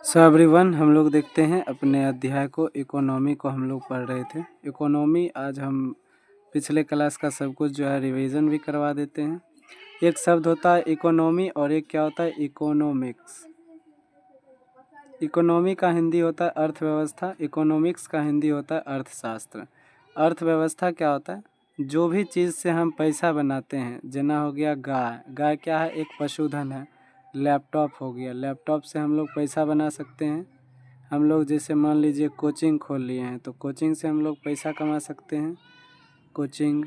So everyone, हम लोग देखते हैं अपने अध्याय को। इकोनॉमी को हम लोग पढ़ रहे थे। इकोनॉमी आज हम पिछले क्लास का सब कुछ जो है रिवीजन भी करवा देते हैं। एक शब्द होता है इकोनॉमी और एक क्या होता है इकोनॉमिक्स। इकोनॉमी का हिंदी होता है अर्थव्यवस्था, इकोनॉमिक्स का हिंदी होता है अर्थशास्त्र। अर्थव्यवस्था क्या होता है? जो भी चीज़ से हम पैसा बनाते हैं, जना हो गया गाय। गाय क्या है? एक पशुधन है। लैपटॉप हो गया, लैपटॉप से हम लोग पैसा बना सकते हैं। हम लोग जैसे मान लीजिए कोचिंग खोल लिए हैं, तो कोचिंग से हम लोग पैसा कमा सकते हैं। कोचिंग,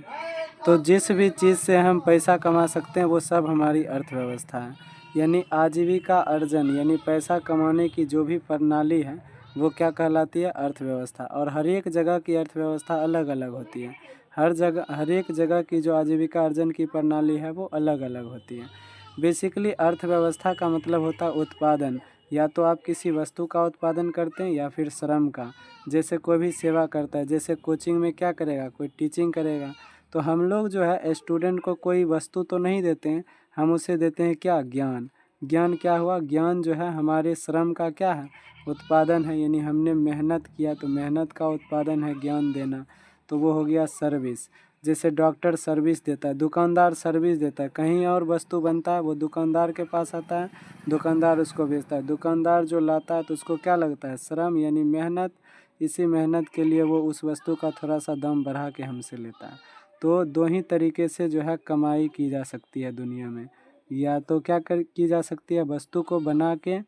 तो जिस भी चीज़ से हम पैसा कमा सकते हैं वो सब हमारी अर्थव्यवस्था है। यानी आजीविका अर्जन यानी पैसा कमाने की जो भी प्रणाली है वो क्या कहलाती है? अर्थव्यवस्था। और हर एक जगह की अर्थव्यवस्था अलग अलग होती है। हर एक जगह की जो आजीविका अर्जन की प्रणाली है वो अलग अलग होती है। बेसिकली अर्थव्यवस्था का मतलब होता है उत्पादन। या तो आप किसी वस्तु का उत्पादन करते हैं या फिर श्रम का। जैसे कोई भी सेवा करता है, जैसे कोचिंग में क्या करेगा? कोई टीचिंग करेगा। तो हम लोग जो है स्टूडेंट को कोई वस्तु तो नहीं देते हैं, हम उसे देते हैं क्या? ज्ञान। ज्ञान क्या हुआ? ज्ञान जो है हमारे श्रम का क्या है? उत्पादन है। यानी हमने मेहनत किया तो मेहनत का उत्पादन है ज्ञान देना, तो वो हो गया सर्विस। जैसे डॉक्टर सर्विस देता है, दुकानदार सर्विस देता है। कहीं और वस्तु बनता है वो दुकानदार के पास आता है, दुकानदार उसको बेचता है। दुकानदार जो लाता है तो उसको क्या लगता है? श्रम यानी मेहनत। इसी मेहनत के लिए वो उस वस्तु का थोड़ा सा दाम बढ़ा के हमसे लेता है। तो दो ही तरीके से जो है कमाई की जा सकती है दुनिया में। या तो क्या की जा सकती है? वस्तु को बना के,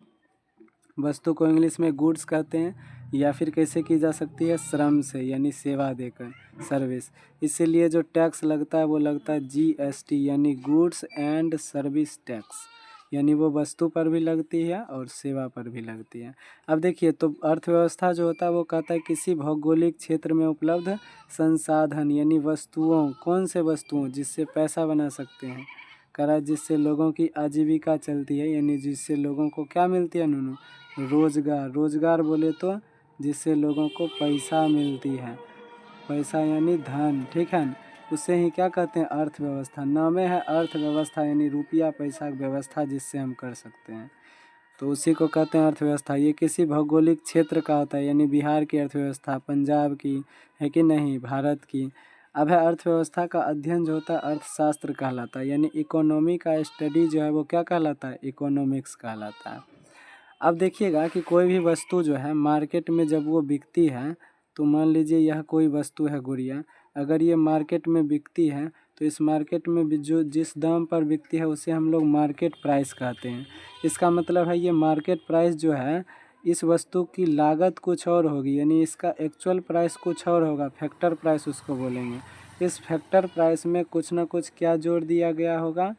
वस्तु को इंग्लिश में गुड्स कहते हैं। या फिर कैसे की जा सकती है? श्रम से, यानी सेवा देकर, सर्विस। इसीलिए जो टैक्स लगता है वो लगता है जीएसटी, यानी गुड्स एंड सर्विस टैक्स। यानी वो वस्तु पर भी लगती है और सेवा पर भी लगती है। अब देखिए, तो अर्थव्यवस्था जो होता है वो कहता है किसी भौगोलिक क्षेत्र में उपलब्ध संसाधन यानी वस्तुओं। कौन से वस्तुओं? जिससे पैसा बना सकते हैं, करा जिससे लोगों की आजीविका चलती है, यानी जिससे लोगों को क्या मिलती है? नूनू, रोजगार। रोजगार बोले तो जिससे लोगों को पैसा मिलती है। पैसा यानी धन, ठीक है न? उसे ही क्या कहते हैं? अर्थव्यवस्था। नामे है अर्थव्यवस्था, यानी रुपया पैसा व्यवस्था जिससे हम कर सकते हैं, तो उसी को कहते हैं अर्थव्यवस्था। ये किसी भौगोलिक क्षेत्र का होता है, यानी बिहार की अर्थव्यवस्था, पंजाब की है कि नहीं, भारत की। अब है अर्थव्यवस्था का अध्ययन जो होता है अर्थशास्त्र कहलाता है, यानी इकोनॉमी का स्टडी जो है वो क्या कहलाता है? इकोनॉमिक्स कहलाता है। अब देखिएगा कि कोई भी वस्तु जो है मार्केट में जब वो बिकती है, तो मान लीजिए यह कोई वस्तु है गुड़िया, अगर ये मार्केट में बिकती है तो इस मार्केट में भी जो जिस दाम पर बिकती है उसे हम लोग मार्केट प्राइस कहते हैं। इसका मतलब है ये मार्केट प्राइस जो है इस वस्तु की लागत कुछ और होगी, यानी इसका एक्चुअल प्राइस कुछ और होगा, फैक्टर प्राइस उसको बोलेंगे। इस फैक्टर प्राइस में कुछ ना कुछ क्या जोड़ दिया गया होगा?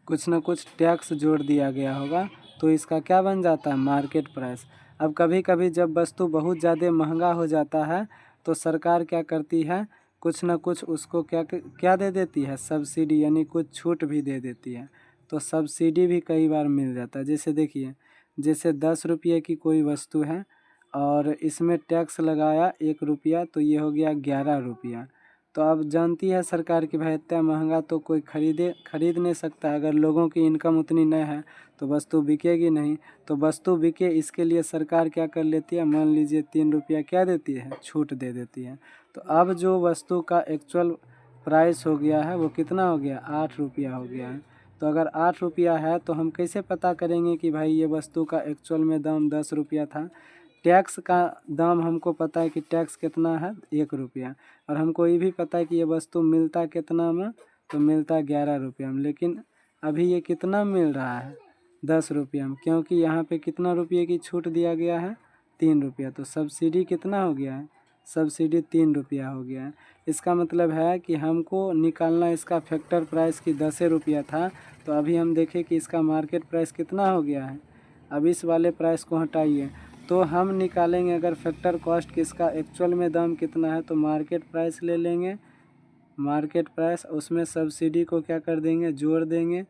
कुछ ना कुछ टैक्स जोड़ दिया गया होगा, तो इसका क्या बन जाता है? Market price. अब कभी कभी जब वस्तु बहुत ज़्यादा महंगा हो जाता है तो सरकार क्या करती है? कुछ ना कुछ उसको क्या क्या दे देती है? सब्सिडी, यानी कुछ छूट भी दे देती है। तो सब्सिडी भी कई बार मिल जाता है। जैसे देखिए, जैसे 10 रुपये की कोई वस्तु है और इसमें टैक्स लगाया 1 रुपया, तो ये हो गया 11 रुपया। तो अब जानती है सरकार कि भाई इतना महंगा तो कोई खरीद नहीं सकता। अगर लोगों की इनकम उतनी नहीं है तो वस्तु बिकेगी नहीं। तो वस्तु बिके इसके लिए सरकार क्या कर लेती है? मान लीजिए 3 रुपया क्या देती है? छूट दे देती है। तो अब जो वस्तु का एक्चुअल प्राइस हो गया है वो कितना हो गया? 8 रुपया हो गया है। तो अगर 8 रुपया है तो हम कैसे पता करेंगे कि भाई ये वस्तु का एक्चुअल में दाम 10 रुपया था? टैक्स का दाम हमको पता है कि टैक्स कितना है? 1 रुपया। और हमको ये भी पता है कि ये वस्तु मिलता कितना में? तो मिलता 11 रुपया में। लेकिन अभी ये कितना मिल रहा है? 10 रुपया में, क्योंकि यहाँ पे कितना रुपये की छूट दिया गया है? 3 रुपया। तो सब्सिडी कितना हो गया है? सब्सिडी 3 रुपया हो गया है। इसका मतलब है कि हमको निकालना इसका फैक्टर प्राइस की 10 रुपया था, तो अभी हम देखें कि इसका मार्केट प्राइस कितना हो गया है। अब इस वाले प्राइस को हटाइए तो हम निकालेंगे अगर फैक्टर कॉस्ट किसका एक्चुअल में दाम कितना है, तो मार्केट प्राइस ले लेंगे। मार्केट प्राइस, उसमें सब्सिडी को क्या कर देंगे? जोड़ देंगे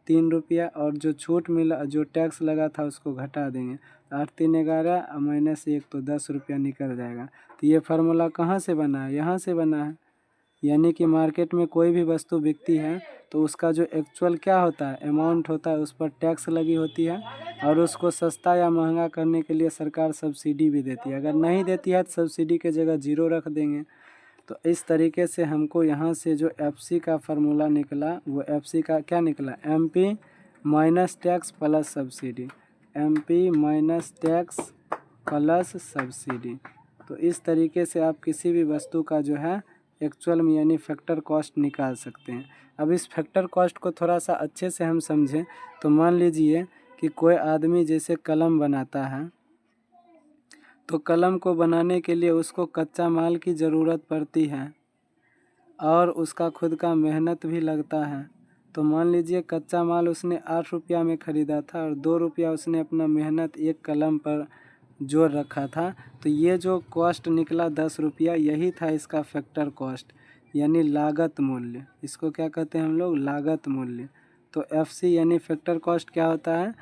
3 रुपया, और जो छूट मिला, जो टैक्स लगा था उसको घटा देंगे। 8 3 11 -1 तो 10 रुपया निकल जाएगा। तो ये फार्मूला कहाँ से बना है? यहाँ से बना है। यानी कि मार्केट में कोई भी वस्तु बिकती है तो उसका जो एक्चुअल क्या होता है, अमाउंट होता है, उस पर टैक्स लगी होती है और उसको सस्ता या महंगा करने के लिए सरकार सब्सिडी भी देती है। अगर नहीं देती है तो सब्सिडी के जगह जीरो रख देंगे। तो इस तरीके से हमको यहाँ से जो एफसी का फार्मूला निकला वो एफसी का क्या निकला, MP minus tax plus subsidy, MP minus tax plus subsidy. तो इस तरीके से आप किसी भी वस्तु का जो है एक्चुअल में यानी फैक्टर कॉस्ट निकाल सकते हैं। अब इस फैक्टर कॉस्ट को थोड़ा सा अच्छे से हम समझें तो मान लीजिए कि कोई आदमी जैसे कलम बनाता है तो कलम को बनाने के लिए उसको कच्चा माल की ज़रूरत पड़ती है और उसका खुद का मेहनत भी लगता है। तो मान लीजिए कच्चा माल उसने 8 रुपया में ख़रीदा था और 2 रुपया उसने अपना मेहनत एक कलम पर जोड़ रखा था। तो ये जो कॉस्ट निकला 10 रुपया, यही था इसका फैक्टर कॉस्ट यानी लागत मूल्य। इसको क्या कहते हैं हम लोग, लागत मूल्य। तो एफसी यानी फैक्टर कॉस्ट क्या होता है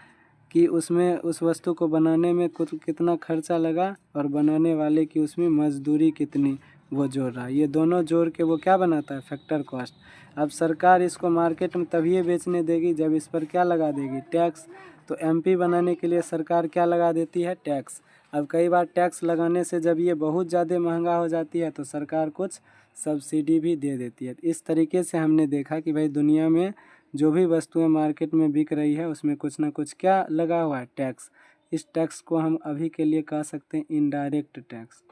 कि उसमें उस वस्तु को बनाने में कुछ कितना खर्चा लगा और बनाने वाले की उसमें मजदूरी कितनी वो जोड़ रहा है, ये दोनों जोड़ के वो क्या बनाता है, फैक्टर कॉस्ट। अब सरकार इसको मार्केट में तभी बेचने देगी जब इस पर क्या लगा देगी, टैक्स। तो एमपी बनाने के लिए सरकार क्या लगा देती है, टैक्स। अब कई बार टैक्स लगाने से जब ये बहुत ज़्यादा महंगा हो जाती है तो सरकार कुछ सब्सिडी भी दे देती है। इस तरीके से हमने देखा कि भाई दुनिया में जो भी वस्तुएं मार्केट में बिक रही है उसमें कुछ ना कुछ क्या लगा हुआ है, टैक्स। इस टैक्स को हम अभी के लिए कह सकते हैं इनडायरेक्ट टैक्स।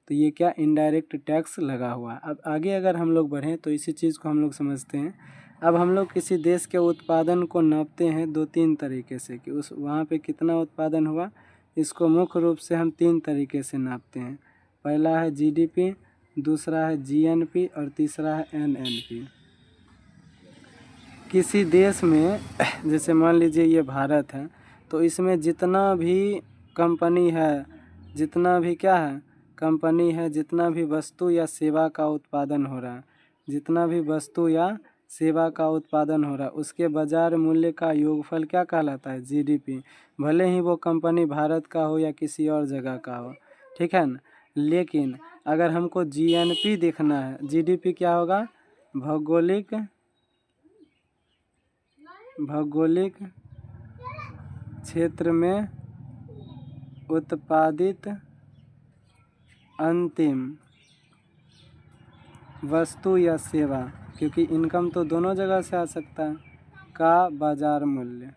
तो ये क्या, इनडायरेक्ट टैक्स लगा हुआ है। अब आगे अगर हम लोग बढ़ें तो इसी चीज़ को हम लोग समझते हैं। अब हम लोग किसी देश के उत्पादन को नापते हैं 2-3 तरीके से कि उस वहाँ पे कितना उत्पादन हुआ। इसको मुख्य रूप से हम 3 तरीके से नापते हैं। पहला है जीडीपी, दूसरा है जीएनपी और तीसरा है एनएनपी। किसी देश में जैसे मान लीजिए ये भारत है तो इसमें जितना भी कंपनी है, जितना भी क्या है, कंपनी है, जितना भी वस्तु या सेवा का उत्पादन हो रहा है, जितना भी वस्तु या सेवा का उत्पादन हो रहा है उसके बाजार मूल्य का योगफल क्या कहलाता है, जीडीपी। भले ही वो कंपनी भारत का हो या किसी और जगह का हो, ठीक है ना। लेकिन अगर हमको जीएनपी देखना है, जीडीपी क्या होगा, भौगोलिक क्षेत्र में उत्पादित अंतिम वस्तु या सेवा, क्योंकि इनकम तो दोनों जगह से आ सकता है, का बाजार मूल्य।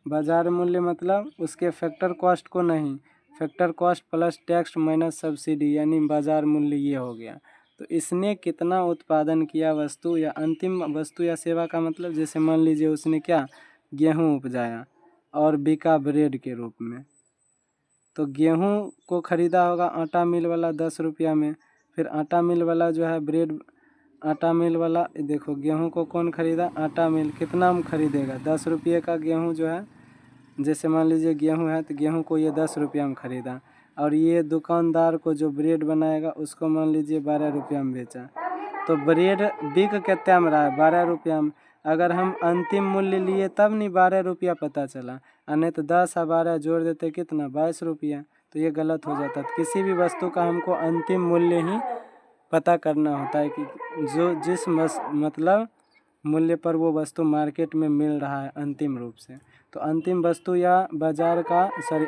बाजार मूल्य मतलब उसके फैक्टर कॉस्ट को नहीं, factor cost plus tax minus subsidy यानी बाजार मूल्य ये हो गया। तो इसने कितना उत्पादन किया वस्तु या अंतिम वस्तु या सेवा का मतलब, जैसे मान लीजिए उसने क्या गेहूँ उपजाया और बिका ब्रेड के रूप में। तो गेहूँ को ख़रीदा होगा आटा मिल वाला 10 रुपया में, फिर आटा मिल वाला जो है ब्रेड, आटा मिल वाला देखो गेहूँ को कौन ख़रीदा, आटा मिल कितना में ख़रीदेगा, 10 रुपये का गेहूँ जो है, जैसे मान लीजिए गेहूँ है तो गेहूँ को ये 10 रुपया में ख़रीदा और ये दुकानदार को जो ब्रेड बनाएगा उसको मान लीजिए 12 रुपया में बेचा। तो ब्रेड बिक कितना में रहा है, 12 रुपया में। अगर हम अंतिम मूल्य लिए तब नहीं 12 रुपया पता चला, और नहीं तो 10 और 12 जोड़ देते कितना, 22 रुपया। तो ये गलत हो जाता है। तो किसी भी वस्तु का हमको अंतिम मूल्य ही पता करना होता है कि जो जिस मतलब मूल्य पर वो वस्तु मार्केट में मिल रहा है अंतिम रूप से। तो अंतिम वस्तु या बाजार का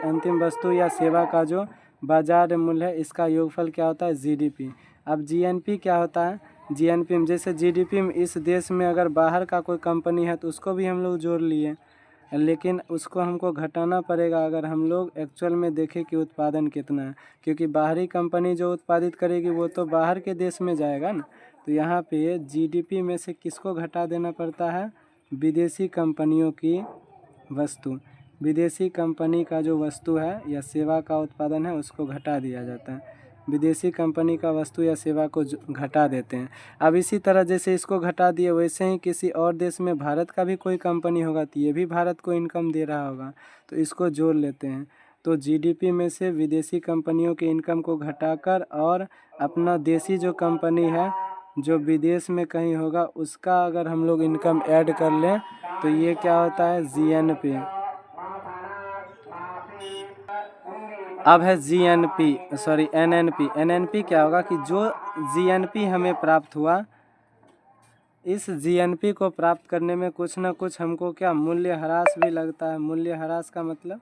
अंतिम वस्तु या सेवा का जो बाजार मूल्य है इसका योगफल क्या होता है, जीडीपी। अब जीएनपी क्या होता है, जीएनपी में जैसे जीडीपी में इस देश में अगर बाहर का कोई कंपनी है तो उसको भी हम लोग जोड़ लिए, लेकिन उसको हमको घटाना पड़ेगा अगर हम लोग एक्चुअल में देखें कि उत्पादन कितना है, क्योंकि बाहरी कंपनी जो उत्पादित करेगी वो तो बाहर के देश में जाएगा ना। तो यहाँ पे जीडीपी में से किसको घटा देना पड़ता है, विदेशी कंपनियों की वस्तु, विदेशी कंपनी का जो वस्तु है या सेवा का उत्पादन है उसको घटा दिया जाता है। विदेशी कंपनी का वस्तु या सेवा को घटा देते हैं। अब इसी तरह जैसे इसको घटा दिए वैसे ही किसी और देश में भारत का भी कोई कंपनी होगा तो ये भी भारत को इनकम दे रहा होगा, तो इसको जोड़ लेते हैं। तो जीडीपी में से विदेशी कंपनियों के इनकम को घटाकर और अपना देसी जो कंपनी है जो विदेश में कहीं होगा उसका अगर हम लोग इनकम ऐड कर लें तो ये क्या होता है, जीएनपी। अब है एनएनपी क्या होगा कि जो जीएनपी हमें प्राप्त हुआ, इस जीएनपी को प्राप्त करने में कुछ ना कुछ हमको क्या मूल्य ह्रास भी लगता है। मूल्य ह्रास का मतलब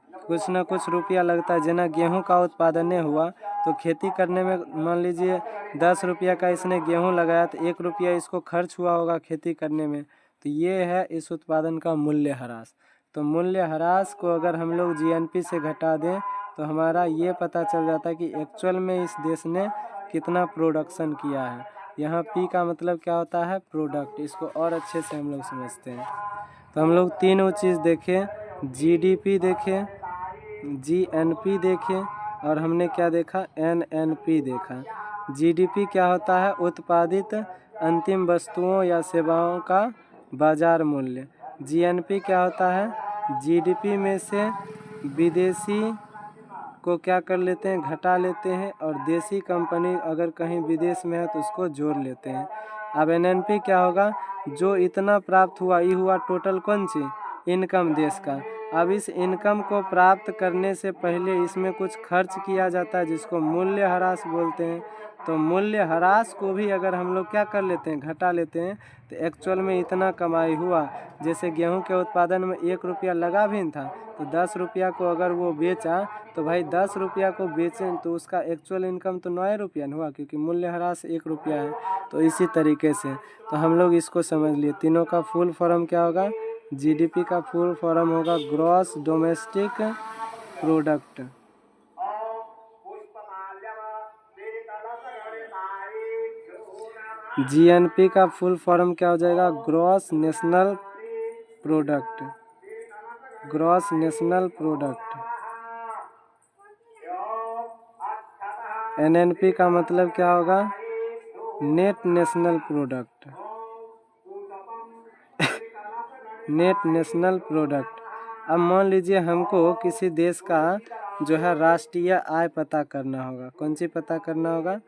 कुछ ना कुछ रुपया लगता है। जना गेहूं का उत्पादन हुआ तो खेती करने में मान लीजिए 10 रुपया का इसने गेहूं लगाया तो 1 रुपया इसको खर्च हुआ होगा खेती करने में, तो ये है इस उत्पादन का मूल्य ह्रास। तो मूल्य ह्रास को अगर हम लोग जीएनपी से घटा दें तो हमारा ये पता चल जाता है कि एक्चुअल में इस देश ने कितना प्रोडक्शन किया है। यहाँ पी का मतलब क्या होता है, प्रोडक्ट। इसको और अच्छे से हम लोग समझते हैं। तो हम लोग तीनों चीज़ देखें, जीडीपी देखें, जीएनपी देखें, और हमने क्या देखा, एनएनपी देखा। जीडीपी क्या होता है, उत्पादित अंतिम वस्तुओं या सेवाओं का बाजार मूल्य। जीएनपी क्या होता है, जीडीपी में से विदेशी को क्या कर लेते हैं, घटा लेते हैं, और देसी कंपनी अगर कहीं विदेश में है तो उसको जोड़ लेते हैं। अब एनएनपी क्या होगा, जो इतना प्राप्त हुआ, ये हुआ टोटल कौन सी, इनकम देश का। अब इस इनकम को प्राप्त करने से पहले इसमें कुछ खर्च किया जाता है जिसको मूल्य ह्रास बोलते हैं। तो मूल्य ह्रास को भी अगर हम लोग क्या कर लेते हैं, घटा लेते हैं, तो एक्चुअल में इतना कमाई हुआ। जैसे गेहूं के उत्पादन में 1 रुपया लगा भी था, तो 10 रुपया को अगर वो बेचा तो भाई 10 रुपया को बेचें तो उसका एक्चुअल इनकम तो 9 रुपया हुआ, क्योंकि मूल्य ह्रास 1 रुपया है। तो इसी तरीके से तो हम लोग इसको समझ लिए। तीनों का फुल फॉर्म क्या होगा, जीडीपी का फुल फॉर्म होगा ग्रॉस डोमेस्टिक प्रोडक्ट। जीएनपी का फुल फॉर्म क्या हो जाएगा, gross national product. Gross national product. NNP का मतलब क्या होगा, net national product. Net national product. अब मान लीजिए हमको किसी देश का जो है राष्ट्रीय आय पता करना होगा। कौन सी पता करना होगा,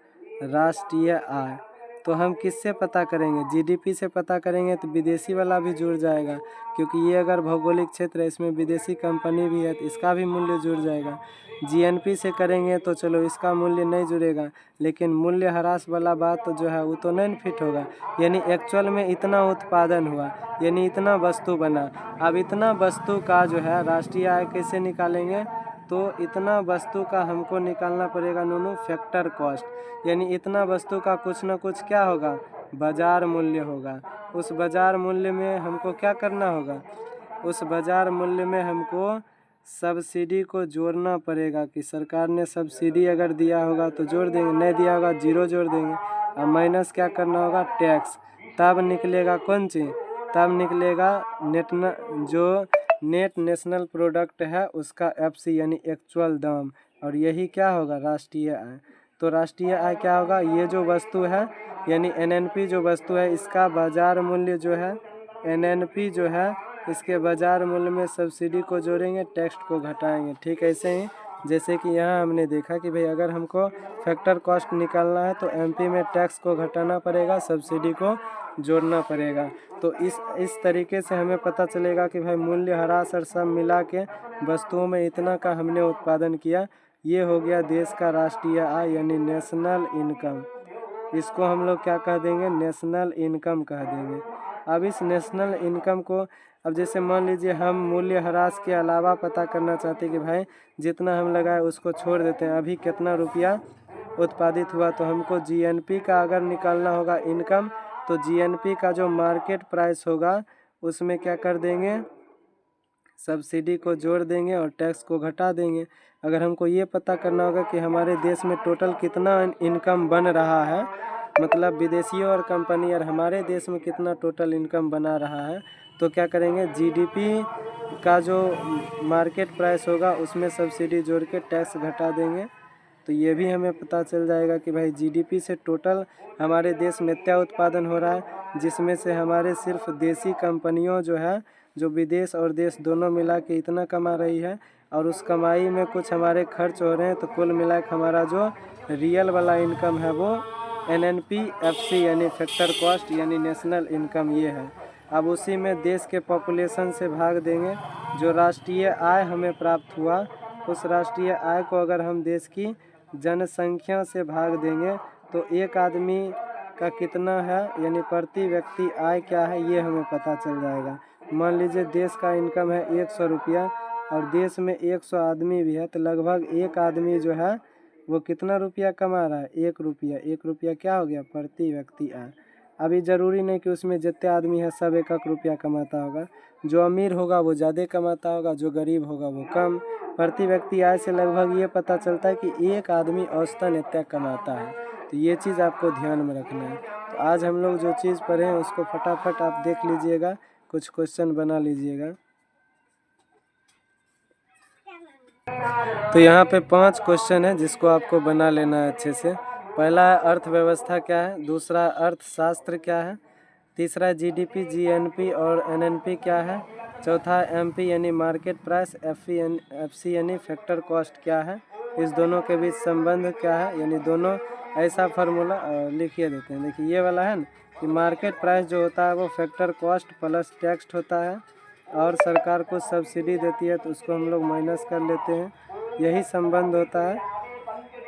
राष्ट्रीय आय। तो हम किससे पता करेंगे, जीडीपी से पता करेंगे तो विदेशी वाला भी जुड़ जाएगा, क्योंकि ये अगर भौगोलिक क्षेत्र है, इसमें विदेशी कंपनी भी है तो इसका भी मूल्य जुड़ जाएगा। जीएनपी से करेंगे तो चलो इसका मूल्य नहीं जुड़ेगा, लेकिन मूल्य ह्रास वाला बात तो जो है वो तो नहीं फिट होगा। यानी एक्चुअल में इतना उत्पादन हुआ, यानी इतना वस्तु बना। अब इतना वस्तु का जो है राष्ट्रीय आय कैसे निकालेंगे, तो इतना वस्तु का हमको निकालना पड़ेगा नूनू फैक्टर कॉस्ट। यानी इतना वस्तु का कुछ ना कुछ क्या होगा, बाजार मूल्य होगा। उस बाजार मूल्य में हमको क्या करना होगा, उस बाजार मूल्य में हमको सब्सिडी को जोड़ना पड़ेगा। कि सरकार ने सब्सिडी अगर दिया होगा तो जोड़ देंगे, नहीं दिया होगा जीरो जोड़ देंगे। अब माइनस क्या करना होगा, टैक्स। तब निकलेगा कौन चीज़, तब निकलेगा जो नेट नेशनल प्रोडक्ट है उसका एफसी यानी एक्चुअल दाम। और यही क्या होगा, राष्ट्रीय आय। तो राष्ट्रीय आय क्या होगा, ये जो वस्तु है यानी एनएनपी जो वस्तु है इसका बाजार मूल्य जो है, एनएनपी जो है इसके बाजार मूल्य में सब्सिडी को जोड़ेंगे, टैक्स को घटाएंगे। ठीक ऐसे ही जैसे कि यहाँ हमने देखा कि भाई अगर हमको फैक्टर कॉस्ट निकालना है तो एमपी में टैक्स को घटाना पड़ेगा, सब्सिडी को जोड़ना पड़ेगा। तो इस तरीके से हमें पता चलेगा कि भाई मूल्य ह्रास और सब मिला के वस्तुओं में इतना का हमने उत्पादन किया। ये हो गया देश का राष्ट्रीय आय यानी नेशनल इनकम। इसको हम लोग क्या कह देंगे, नेशनल इनकम कह देंगे। अब इस नेशनल इनकम को अब जैसे मान लीजिए हम मूल्य ह्रास के अलावा पता करना चाहते हैं कि भाई जितना हम लगाए उसको छोड़ देते हैं, अभी कितना रुपया उत्पादित हुआ। तो हमको जीएनपी का अगर निकालना होगा इनकम, तो जीएनपी का जो मार्केट प्राइस होगा उसमें क्या कर देंगे, सब्सिडी को जोड़ देंगे और टैक्स को घटा देंगे। अगर हमको ये पता करना होगा कि हमारे देश में टोटल कितना इनकम बन रहा है, मतलब विदेशियों और कंपनी और हमारे देश में कितना टोटल इनकम बना रहा है, तो क्या करेंगे, जीडीपी का जो मार्केट प्राइस होगा उसमें सब्सिडी जोड़ के टैक्स घटा देंगे। तो ये भी हमें पता चल जाएगा कि भाई जीडीपी से टोटल हमारे देश में क्या उत्पादन हो रहा है, जिसमें से हमारे सिर्फ देसी कंपनियों जो है, जो विदेश और देश दोनों मिला के इतना कमा रही है, और उस कमाई में कुछ हमारे खर्च हो रहे हैं। तो कुल मिला के हमारा जो रियल वाला इनकम है वो एनएनपी एफसी यानी फैक्टर कॉस्ट यानी नेशनल इनकम ये है। अब उसी में देश के पॉपुलेशन से भाग देंगे, जो राष्ट्रीय आय हमें प्राप्त हुआ उस राष्ट्रीय आय को अगर हम देश की जनसंख्या से भाग देंगे तो एक आदमी का कितना है यानी प्रति व्यक्ति आय क्या है ये हमें पता चल जाएगा। मान लीजिए देश का इनकम है 100 रुपया और देश में 100 आदमी भी है, तो लगभग एक आदमी जो है वो कितना रुपया कमा रहा है, 1 रुपया। 1 रुपया क्या हो गया, प्रति व्यक्ति आय। अभी ज़रूरी नहीं कि उसमें जितने आदमी है सब 1 रुपया कमाता होगा। जो अमीर होगा वो ज़्यादा कमाता होगा, जो गरीब होगा वो कम। प्रति व्यक्ति आय से लगभग ये पता चलता है कि एक आदमी औसतन इतना कमाता है। तो ये चीज़ आपको ध्यान में रखना है। तो आज हम लोग जो चीज़ पढ़े हैं उसको फटाफट आप देख लीजिएगा, कुछ क्वेश्चन बना लीजिएगा। तो यहाँ पे 5 क्वेश्चन है जिसको आपको बना लेना है अच्छे से। पहला है अर्थव्यवस्था क्या है, दूसरा अर्थशास्त्र क्या है, तीसरा जीडीपी, जीएनपी और एनएनपी क्या है, चौथा एमपी यानी मार्केट प्राइस, एफसी यानी फैक्टर कॉस्ट क्या है, इस दोनों के बीच संबंध क्या है, यानी दोनों ऐसा फार्मूला लिखिए देते हैं। देखिए ये वाला है ना कि मार्केट प्राइस जो होता है वो फैक्टर कॉस्ट प्लस टैक्स होता है और सरकार को सब्सिडी देती है तो उसको हम लोग माइनस कर लेते हैं, यही संबंध होता है।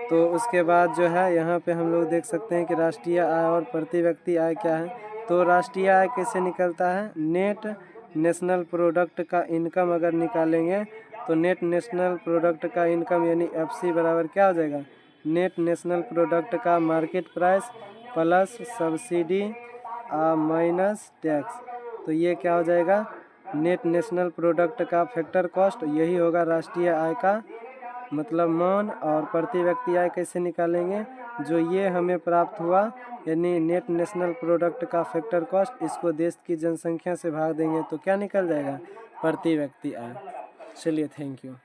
तो उसके बाद जो है यहाँ पे हम लोग देख सकते हैं कि राष्ट्रीय आय और प्रति व्यक्ति आय क्या है। तो राष्ट्रीय आय कैसे निकलता है, नेट नेशनल प्रोडक्ट का इनकम अगर निकालेंगे तो नेट नेशनल प्रोडक्ट का इनकम यानी एफसी बराबर क्या हो जाएगा, नेट नेशनल प्रोडक्ट का market price plus subsidy minus tax. तो ये क्या हो जाएगा, नेट नेशनल प्रोडक्ट का फैक्टर कॉस्ट, यही होगा राष्ट्रीय आय का मतलब मान। और प्रति व्यक्ति आय कैसे निकालेंगे, जो ये हमें प्राप्त हुआ यानी नेट नेशनल प्रोडक्ट का फैक्टर कॉस्ट, इसको देश की जनसंख्या से भाग देंगे तो क्या निकल जाएगा, प्रति व्यक्ति आय। चलिए थैंक यू।